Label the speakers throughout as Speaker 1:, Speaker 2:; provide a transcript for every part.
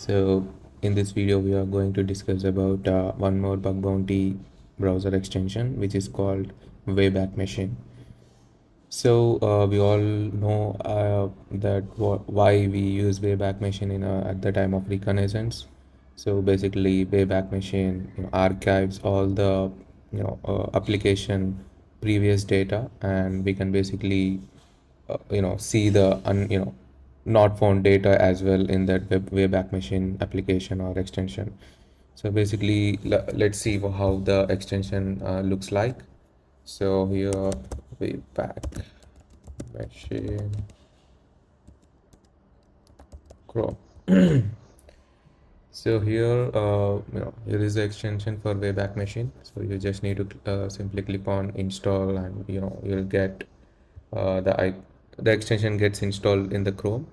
Speaker 1: So in this video we are going to discuss about one more bug bounty browser extension which is called Wayback Machine. So we all know that why we use Wayback Machine at the time of reconnaissance. So basically Wayback Machine archives all the application previous data, and we can basically see the not found data as well in that Wayback Machine application or extension. So basically let's see how the extension looks like. So here, Wayback Machine Chrome. So here here is the extension for Wayback Machine. So you just need to simply click on install, and you'll get the extension gets installed in the Chrome.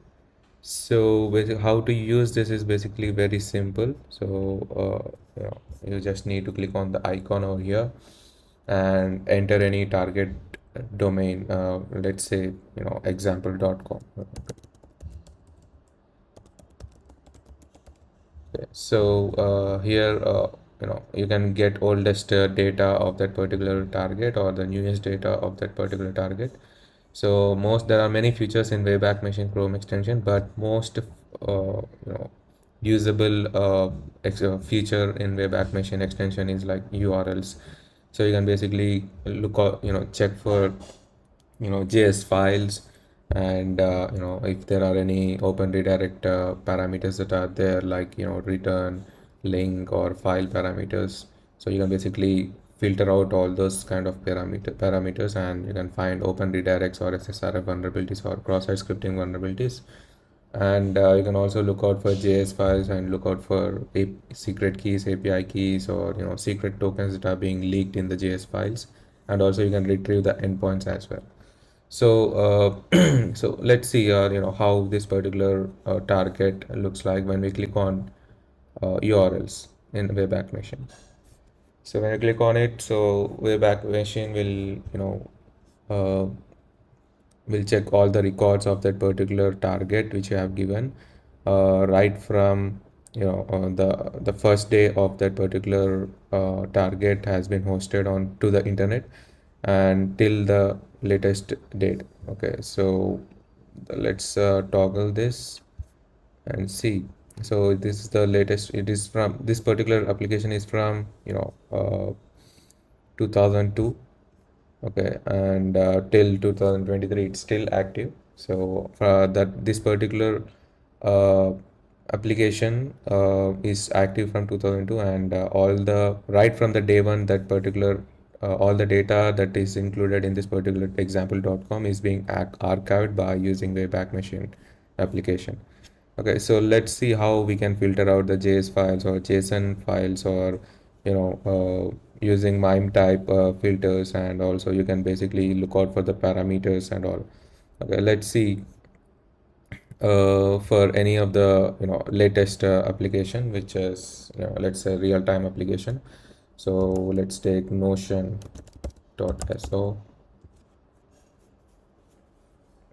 Speaker 1: So how to use this is basically very simple. So you just need to click on the icon over here and enter any target domain. Let's say example.com. Okay. So here you can get oldest data of that particular target or the newest data of that particular target. So there are many features in Wayback Machine Chrome extension, but most usable feature in Wayback Machine extension is like URLs. So you can basically look out, check for JS files, and if there are any open redirect parameters that are there, like return, link, or file parameters. So you can basically filter out all those kind of parameters, and you can find open redirects or SSRF vulnerabilities or cross-site scripting vulnerabilities. And you can also look out for JS files and look out for secret keys, API keys, or secret tokens that are being leaked in the JS files. And also you can retrieve the endpoints as well. So so let's see how this particular target looks like when we click on URLs in Wayback Machine. So when I click on it, so Wayback Machine will check all the records of that particular target which you have given, right from the first day of that particular target has been hosted on to the internet, and till the latest date. Okay, so let's toggle this and see. So this is the latest. It is from this particular application is from 2002. Okay, and till 2023 it's still active. So that this particular uh, application is active from 2002, and all the right from the day one, that particular all the data that is included in this particular example.com is being archived by using Wayback Machine application. Okay, so let's see how we can filter out the JS files or JSON files, or using MIME type filters, and also you can basically look out for the parameters and all. Okay, let's see for any of the latest application, which is let's say real-time application. So let's take notion.so.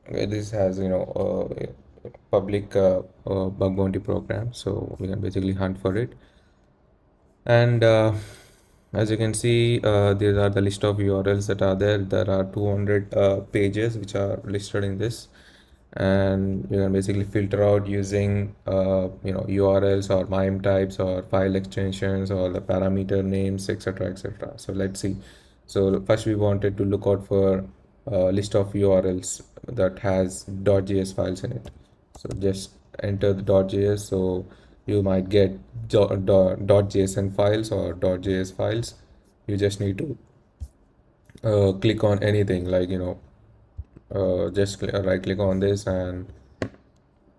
Speaker 1: Okay, this has public bug bounty program, so we can basically hunt for it. And as you can see, these are the list of URLs that are there. There are 200 pages which are listed in this, and you can basically filter out using URLs or MIME types or file extensions or the parameter names, etc., etc. So let's see. So first we wanted to look out for a list of URLs that has .js files in it. So just enter the .js. So you might get .json files or .js files. You just need to click on anything, like just right click on this, and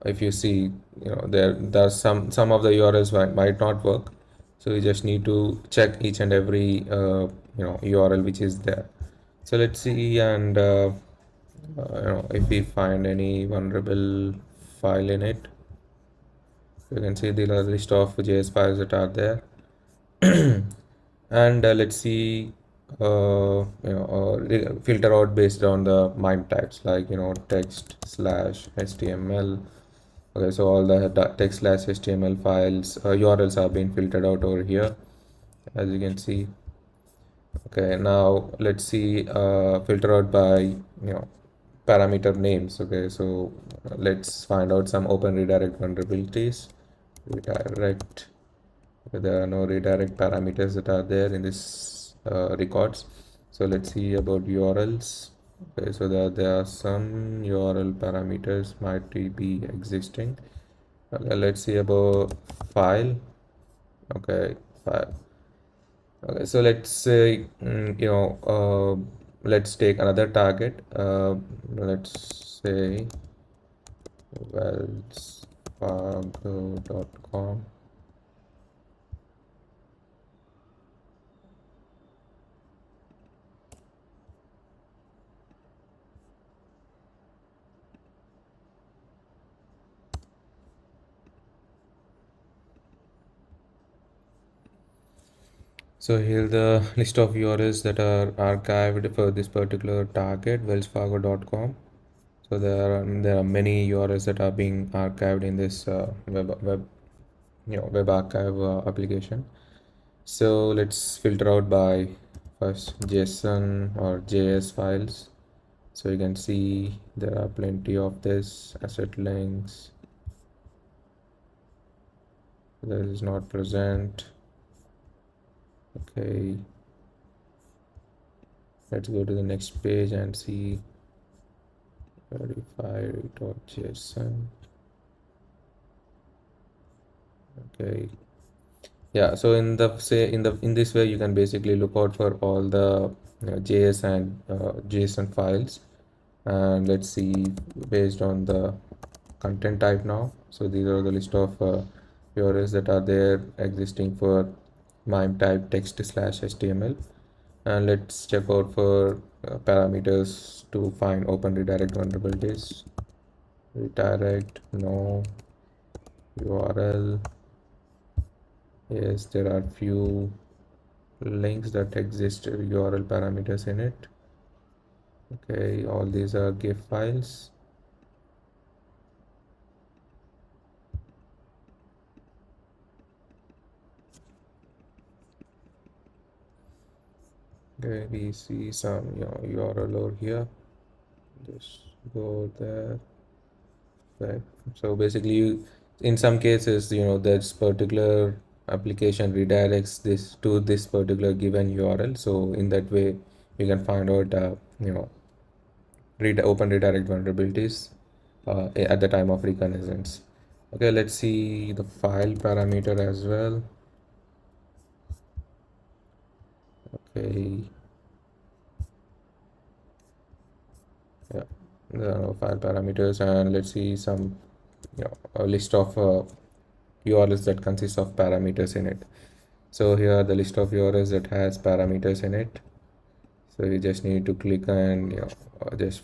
Speaker 1: if you see there's some of the URLs might not work. So you just need to check each and every URL which is there. So let's see, and if we find any vulnerable file in it, you can see the list of JS files that are there. And let's see filter out based on the MIME types, like text /HTML, Okay, so all the text slash HTML files URLs are being filtered out over here, as you can see. Okay, now let's see filter out by parameter names. Okay, so let's find out some open redirect vulnerabilities. Redirect. Okay, there are no redirect parameters that are there in this records. So let's see about URLs. Okay, so there are some URL parameters might be existing. Okay, let's see about file. Okay, file. Okay, so let's say let's take another target. Let's say wellsfargo.com. So here the list of URLs that are archived for this particular target, wellsfargo.com. So there are many URLs that are being archived in this web archive application. So let's filter out by first JSON or JS files. So you can see there are plenty of this asset links. That is not present. Okay, let's go to the next page and see verify.json. Okay, yeah, so in this way you can basically look out for all the JS and JSON files, and let's see based on the content type now. So these are the list of URLs that are there existing for MIME type text slash HTML, and let's check out for parameters to find open redirect vulnerabilities. Redirect, no. URL, yes, there are few links that exist URL parameters in it. Okay, all these are GIF files. Okay, we see some URL over here. Just go there. Right. So basically, in some cases, this particular application redirects this to this particular given URL. So in that way, you can find out, open redirect vulnerabilities at the time of reconnaissance. Okay, let's see the file parameter as well. Okay, yeah, there are no file parameters, and let's see some, a list of URLs that consists of parameters in it. So here are the list of URLs that has parameters in it. So you just need to click and just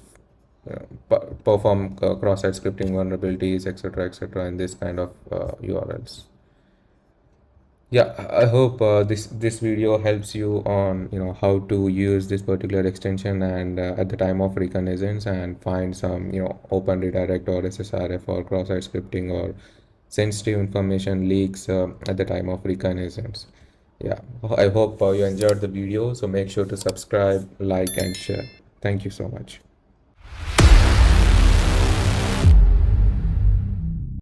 Speaker 1: perform cross-site scripting vulnerabilities, etc., in this kind of URLs. Yeah, I hope this video helps you on how to use this particular extension and at the time of reconnaissance and find some open redirect or SSRF or cross-site scripting or sensitive information leaks at the time of reconnaissance. Yeah, I hope you enjoyed the video. So make sure to subscribe, like, and share. Thank you so much.